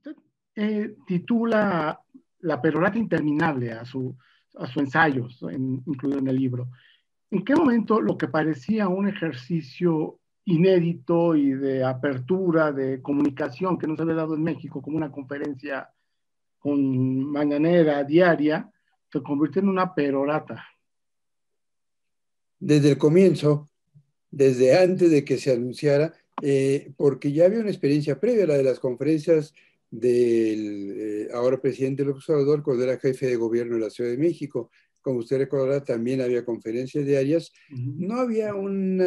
Usted titula La perorata interminable a su ensayo, incluido en el libro. ¿En qué momento lo que parecía un ejercicio inédito y de apertura, de comunicación que no se había dado en México, como una conferencia con mañanera diaria, se convirtió en una perorata? Desde el comienzo, desde antes de que se anunciara, porque ya había una experiencia previa, la de las conferencias del ahora presidente López Obrador, cuando era jefe de gobierno de la Ciudad de México. Como usted recordará, también había conferencias diarias. No había un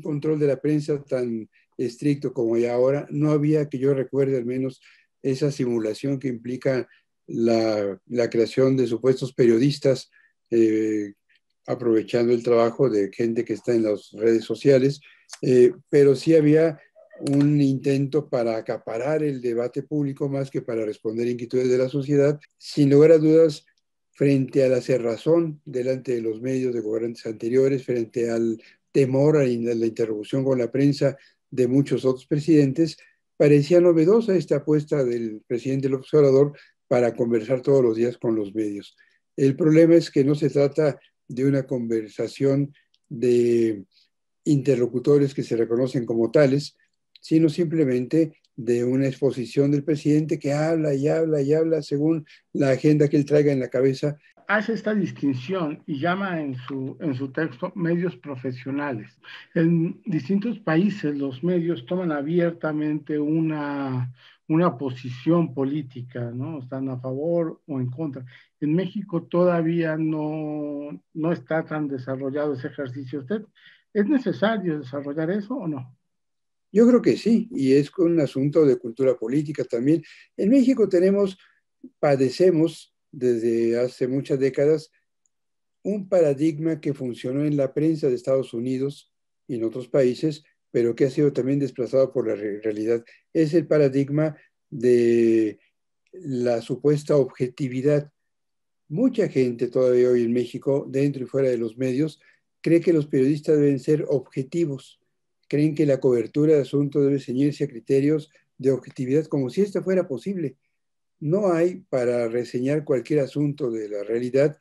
control de la prensa tan estricto como hay ahora. No había, que yo recuerde al menos, esa simulación que implica la creación de supuestos periodistas, aprovechando el trabajo de gente que está en las redes sociales, pero sí había un intento para acaparar el debate público más que para responder inquietudes de la sociedad. Sin lugar a dudas, frente a la cerrazón delante de los medios de gobernantes anteriores, frente al temor a la interrupción con la prensa de muchos otros presidentes, parecía novedosa esta apuesta del presidente López Obrador para conversar todos los días con los medios. El problema es que no se trata de una conversación de interlocutores que se reconocen como tales, sino simplemente de una exposición del presidente que habla y habla y habla según la agenda que él traiga en la cabeza. Hace esta distinción y llama en su texto medios profesionales. En distintos países los medios toman abiertamente una posición política, ¿no? Están a favor o en contra. En México todavía no está tan desarrollado ese ejercicio. ¿Es necesario desarrollar eso o no? Yo creo que sí, y es un asunto de cultura política también. En México padecemos desde hace muchas décadas un paradigma que funcionó en la prensa de Estados Unidos y en otros países, pero que ha sido también desplazado por la realidad. Es el paradigma de la supuesta objetividad. Mucha gente todavía hoy en México, dentro y fuera de los medios, cree que los periodistas deben ser objetivos. Creen que la cobertura de asuntos debe ceñirse a criterios de objetividad, como si esto fuera posible. No hay, para reseñar cualquier asunto de la realidad,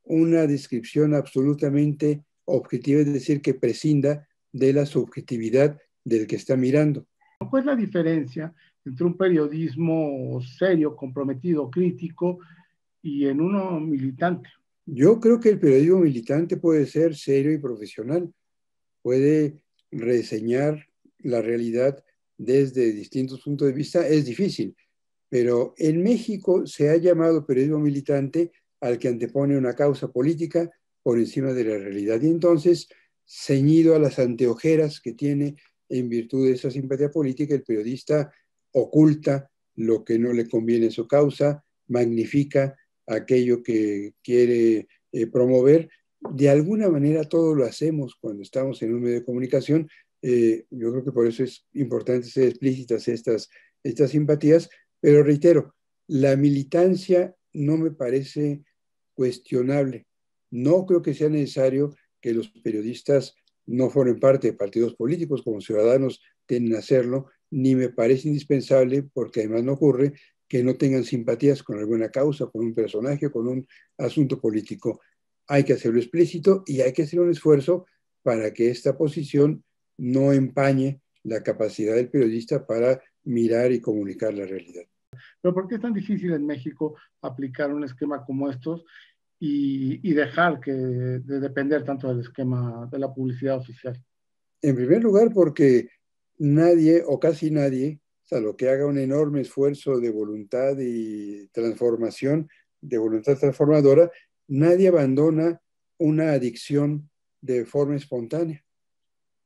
una descripción absolutamente objetiva, es decir, que prescinda de la subjetividad del que está mirando. ¿Cuál es la diferencia entre un periodismo serio, comprometido, crítico y en uno militante? Yo creo que el periodismo militante puede ser serio y profesional, puede reseñar la realidad desde distintos puntos de vista. Es difícil, pero en México se ha llamado periodismo militante al que antepone una causa política por encima de la realidad. Y entonces, ceñido a las anteojeras que tiene en virtud de esa simpatía política, el periodista oculta lo que no le conviene a su causa, magnifica aquello que quiere promover. De alguna manera todo lo hacemos cuando estamos en un medio de comunicación. Yo creo que por eso es importante ser explícitas estas simpatías, pero reitero, la militancia no me parece cuestionable. No creo que sea necesario que los periodistas no formen parte de partidos políticos, como ciudadanos tienen que hacerlo, ni me parece indispensable, porque además no ocurre, que no tengan simpatías con alguna causa, con un personaje, con un asunto político. Hay que hacerlo explícito y hay que hacer un esfuerzo para que esta posición no empañe la capacidad del periodista para mirar y comunicar la realidad. Pero ¿por qué es tan difícil en México aplicar un esquema como estos y dejar de depender tanto del esquema de la publicidad oficial? En primer lugar, porque nadie o casi nadie, salvo que haga un enorme esfuerzo de voluntad y transformación, de voluntad transformadora, nadie abandona una adicción de forma espontánea.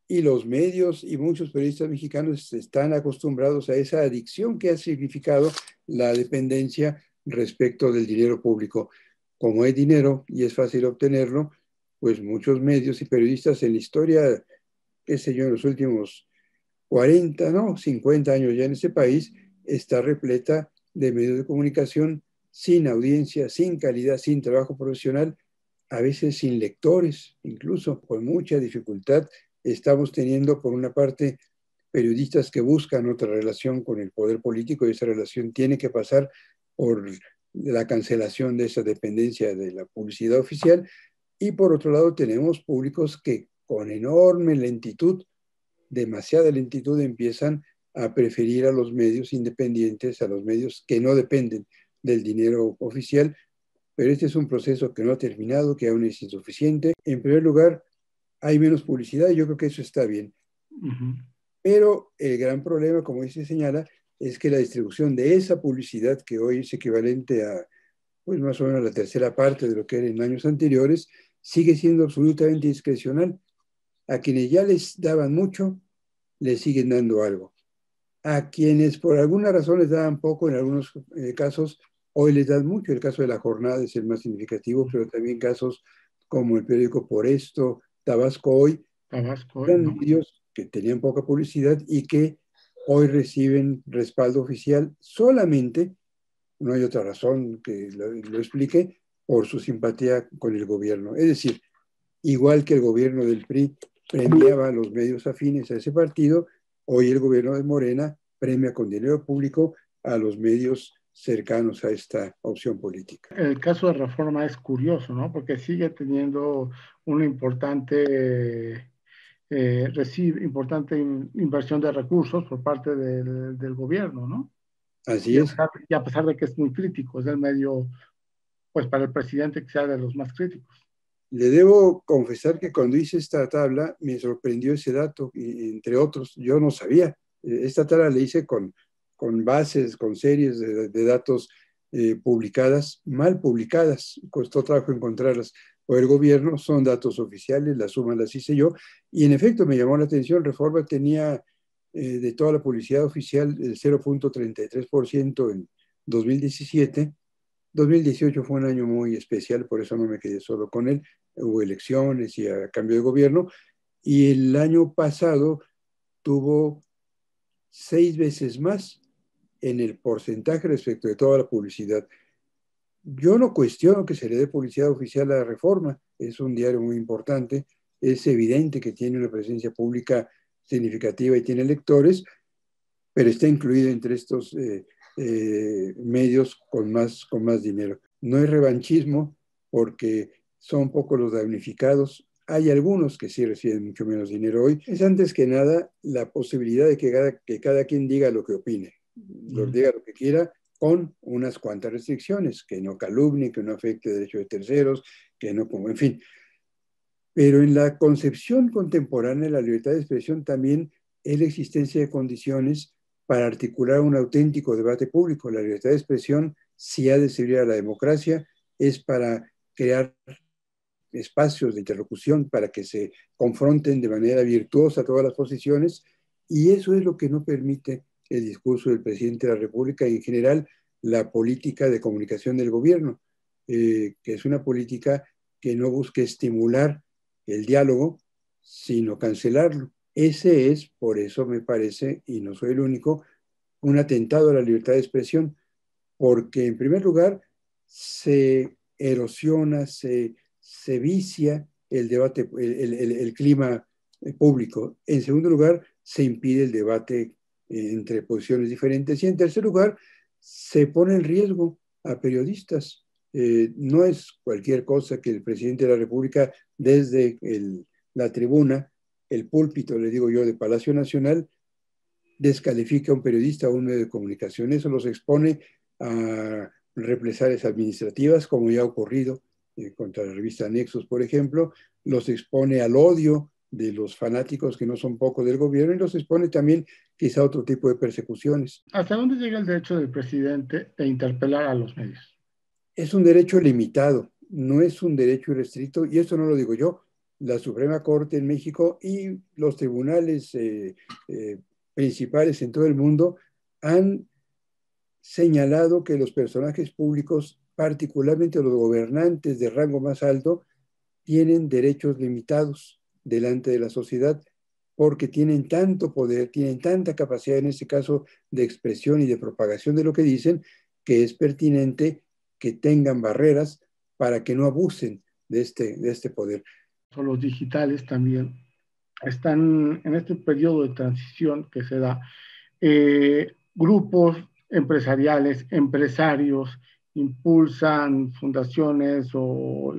Y los medios y muchos periodistas mexicanos están acostumbrados a esa adicción que ha significado la dependencia respecto del dinero público. Como hay dinero y es fácil obtenerlo, pues muchos medios y periodistas en la historia, qué sé yo, en los últimos 40, no, 50 años ya en este país, está repleta de medios de comunicación sin audiencia, sin calidad, sin trabajo profesional, a veces sin lectores, incluso con mucha dificultad. Estamos teniendo, por una parte, periodistas que buscan otra relación con el poder político, y esa relación tiene que pasar por la cancelación de esa dependencia de la publicidad oficial. Y por otro lado tenemos públicos que con enorme lentitud, demasiada lentitud, empiezan a preferir a los medios independientes, a los medios que no dependen del dinero oficial. Pero este es un proceso que no ha terminado, que aún es insuficiente. En primer lugar, hay menos publicidad y yo creo que eso está bien. Uh-huh. Pero el gran problema, como se señala, es que la distribución de esa publicidad, que hoy es equivalente a pues más o menos la tercera parte de lo que era en años anteriores, sigue siendo absolutamente discrecional. A quienes ya les daban mucho, les siguen dando algo. A quienes por alguna razón les daban poco, en algunos casos, hoy les dan mucho. El caso de La Jornada es el más significativo, pero también casos como el periódico Por Esto, Tabasco Hoy, eran ¿No? medios que tenían poca publicidad y que hoy reciben respaldo oficial solamente, no hay otra razón que lo explique, por su simpatía con el gobierno. Es decir, igual que el gobierno del PRI premiaba a los medios afines a ese partido, hoy el gobierno de Morena premia con dinero público a los medios cercanos a esta opción política. El caso de Reforma es curioso, ¿no? Porque sigue teniendo una importante, recibe importante inversión de recursos por parte del gobierno, ¿no? Así es. Y a pesar de que es muy crítico, es el medio, pues para el presidente que sea de los más críticos. Le debo confesar que cuando hice esta tabla me sorprendió ese dato, y, entre otros, yo no sabía. Esta tabla la hice con bases, con series de datos publicadas, mal publicadas. Costó trabajo encontrarlas por el gobierno, son datos oficiales, las sumas las hice yo, y en efecto me llamó la atención. Reforma tenía de toda la publicidad oficial el 0.33% en 2017. 2018 fue un año muy especial, por eso no me quedé solo con él. Hubo elecciones y cambio de gobierno. Y el año pasado tuvo 6 veces más en el porcentaje respecto de toda la publicidad. Yo no cuestiono que se le dé publicidad oficial a la Reforma. Es un diario muy importante. Es evidente que tiene una presencia pública significativa y tiene lectores, pero está incluido entre estos medios con más dinero. No hay revanchismo porque son pocos los damnificados. Hay algunos que sí reciben mucho menos dinero hoy. Es antes que nada la posibilidad de que cada quien diga lo que opine, diga lo que quiera, con unas cuantas restricciones, que no calumnie, que no afecte derechos de terceros, que no, como, en fin. Pero en la concepción contemporánea de la libertad de expresión también es la existencia de condiciones para articular un auténtico debate público. La libertad de expresión, si ha de servir a la democracia, es para crear espacios de interlocución para que se confronten de manera virtuosa todas las posiciones, y eso es lo que no permite el discurso del presidente de la República y en general la política de comunicación del gobierno, que es una política que no busca estimular el diálogo, sino cancelarlo. Ese es, por eso me parece, y no soy el único, un atentado a la libertad de expresión, porque en primer lugar se erosiona, se vicia el debate, el clima público. En segundo lugar, se impide el debate entre posiciones diferentes. Y en tercer lugar, se pone en riesgo a periodistas. No es cualquier cosa que el presidente de la República, desde la tribuna, el púlpito, le digo yo, de Palacio Nacional, descalifica a un periodista o un medio de comunicación. Eso los expone a represalias administrativas, como ya ha ocurrido contra la revista Nexos, por ejemplo, los expone al odio de los fanáticos que no son poco del gobierno y los expone también quizá a otro tipo de persecuciones. ¿Hasta dónde llega el derecho del presidente de interpelar a los medios? Es un derecho limitado, no es un derecho irrestricto, y esto no lo digo yo. La Suprema Corte en México y los tribunales principales en todo el mundo han señalado que los personajes públicos, particularmente los gobernantes de rango más alto, tienen derechos limitados delante de la sociedad porque tienen tanto poder, tienen tanta capacidad, en este caso, de expresión y de propagación de lo que dicen, que es pertinente que tengan barreras para que no abusen de este poder. O los digitales también están en este periodo de transición que se da, grupos empresariales, empresarios, impulsan fundaciones o,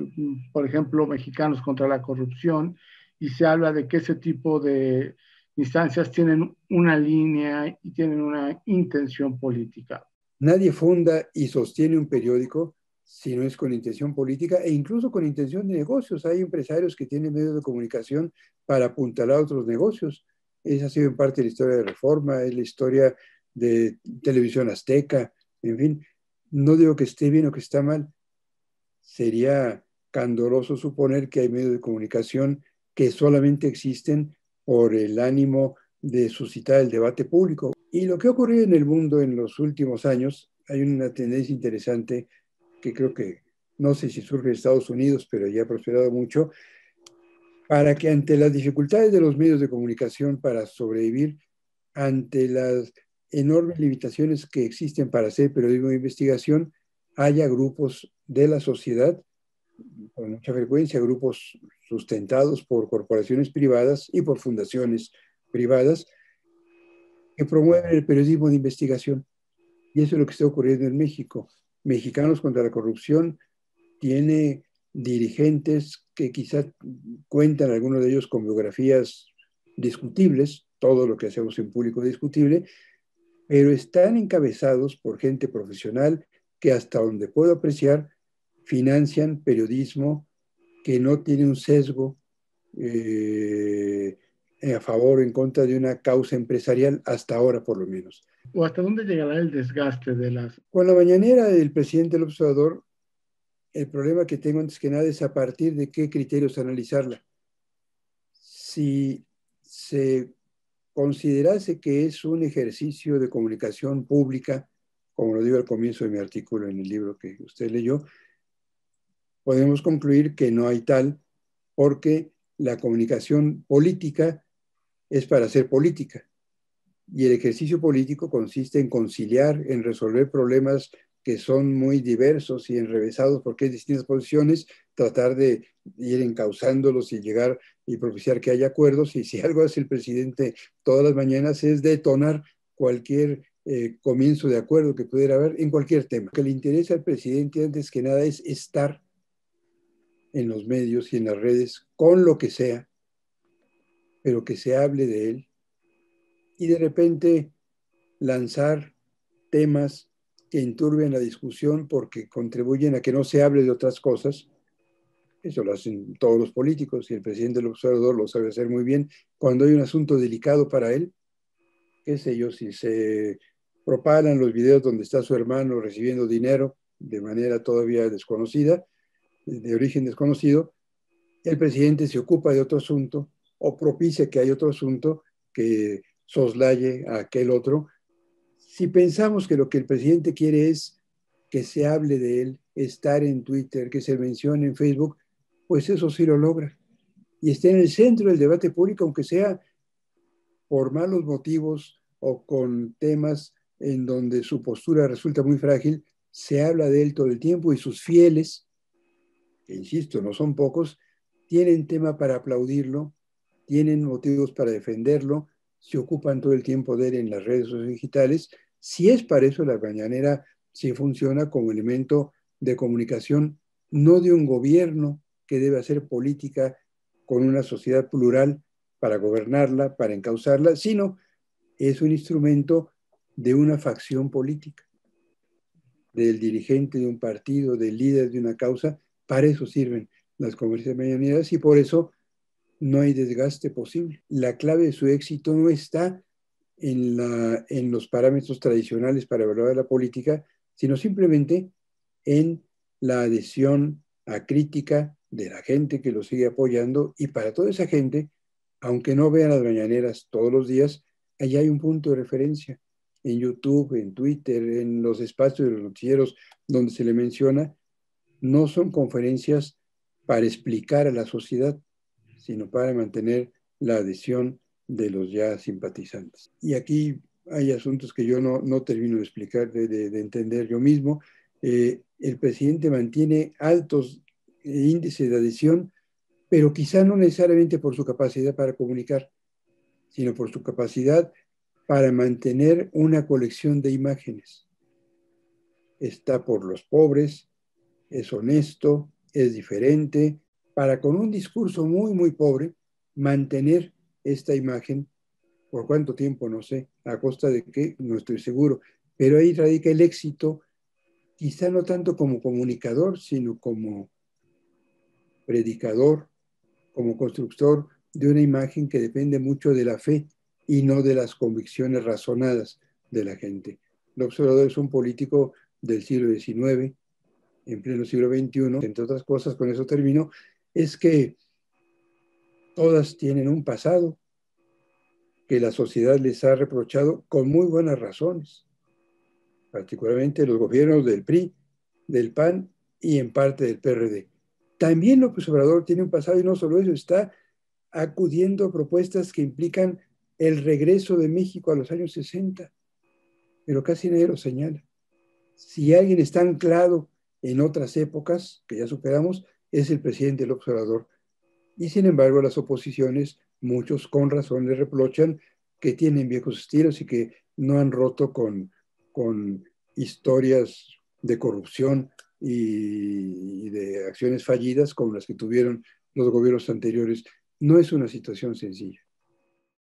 por ejemplo, Mexicanos contra la Corrupción, y se habla de que ese tipo de instancias tienen una línea y tienen una intención política. Nadie funda y sostiene un periódico si no es con intención política e incluso con intención de negocios. Hay empresarios que tienen medios de comunicación para apuntalar a otros negocios. Esa ha sido en parte la historia de Reforma, es la historia de Televisión Azteca, en fin. No digo que esté bien o que está mal. Sería candoroso suponer que hay medios de comunicación que solamente existen por el ánimo de suscitar el debate público. Y lo que ha ocurrido en el mundo en los últimos años, hay una tendencia interesante que creo que, no sé si surge en Estados Unidos, pero ya ha prosperado mucho, para que ante las dificultades de los medios de comunicación para sobrevivir, ante las enormes limitaciones que existen para hacer periodismo de investigación, haya grupos de la sociedad, con mucha frecuencia grupos sustentados por corporaciones privadas y por fundaciones privadas, que promueven el periodismo de investigación. Y eso es lo que está ocurriendo en México. Mexicanos contra la Corrupción tiene dirigentes que quizás cuentan, algunos de ellos, con biografías discutibles, todo lo que hacemos en público es discutible, pero están encabezados por gente profesional que, hasta donde puedo apreciar, financian periodismo que no tiene un sesgo a favor o en contra de una causa empresarial, hasta ahora por lo menos. ¿O hasta dónde llegará el desgaste de las... Con la mañanera del presidente López Obrador, el problema que tengo antes que nada es a partir de qué criterios analizarla. Si se considerase que es un ejercicio de comunicación pública, como lo digo al comienzo de mi artículo en el libro que usted leyó, podemos concluir que no hay tal, porque la comunicación política es para hacer política. Y el ejercicio político consiste en conciliar, en resolver problemas que son muy diversos y enrevesados porque hay distintas posiciones, tratar de ir encauzándolos y llegar y propiciar que haya acuerdos. Y si algo hace el presidente todas las mañanas es detonar cualquier comienzo de acuerdo que pudiera haber en cualquier tema. Lo que le interesa al presidente antes que nada es estar en los medios y en las redes con lo que sea, pero que se hable de él, y de repente lanzar temas que enturben la discusión porque contribuyen a que no se hable de otras cosas. Eso lo hacen todos los políticos y el presidente del observador lo sabe hacer muy bien. Cuando hay un asunto delicado para él, qué sé yo, si se propagan los videos donde está su hermano recibiendo dinero de manera todavía desconocida, de origen desconocido, el presidente se ocupa de otro asunto o propicia que hay otro asunto que soslaye a aquel otro. Si pensamos que lo que el presidente quiere es que se hable de él, estar en Twitter, que se mencione en Facebook, pues eso sí lo logra. Y está en el centro del debate público, aunque sea por malos motivos o con temas en donde su postura resulta muy frágil, se habla de él todo el tiempo y sus fieles, que insisto, no son pocos, tienen tema para aplaudirlo, tienen motivos para defenderlo, se ocupan todo el tiempo de él en las redes digitales. Si es para eso, la mañanera sí funciona como elemento de comunicación, no de un gobierno que debe hacer política con una sociedad plural para gobernarla, para encauzarla, sino es un instrumento de una facción política, del dirigente de un partido, del líder de una causa. Para eso sirven las conferencias mañaneras y por eso no hay desgaste posible. La clave de su éxito no está en los parámetros tradicionales para evaluar la política, sino simplemente en la adhesión acrítica de la gente que lo sigue apoyando. Y para toda esa gente, aunque no vean las mañaneras todos los días, allá hay un punto de referencia en YouTube, en Twitter, en los espacios de los noticieros donde se le menciona. No son conferencias para explicar a la sociedad, sino para mantener la adhesión de los ya simpatizantes. Y aquí hay asuntos que yo no termino de explicar, de entender yo mismo. El presidente mantiene altos índices de adhesión, pero quizá no necesariamente por su capacidad para comunicar, sino por su capacidad para mantener una colección de imágenes. Está por los pobres, es honesto, es diferente, para con un discurso muy, muy pobre, mantener esta imagen, por cuánto tiempo, no sé, a costa de qué, no estoy seguro, pero ahí radica el éxito, quizá no tanto como comunicador, sino como predicador, como constructor de una imagen que depende mucho de la fe y no de las convicciones razonadas de la gente. López Obrador es un político del siglo XIX, en pleno siglo XXI, entre otras cosas, con eso termino, es que todas tienen un pasado que la sociedad les ha reprochado con muy buenas razones, particularmente los gobiernos del PRI, del PAN y en parte del PRD. También López Obrador tiene un pasado y no solo eso, está acudiendo a propuestas que implican el regreso de México a los años 60, pero casi nadie lo señala. Si alguien está anclado en otras épocas que ya superamos, es el presidente López Obrador. Y sin embargo, las oposiciones, muchos con razón le reprochan que tienen viejos estilos y que no han roto con historias de corrupción y de acciones fallidas como las que tuvieron los gobiernos anteriores. No es una situación sencilla.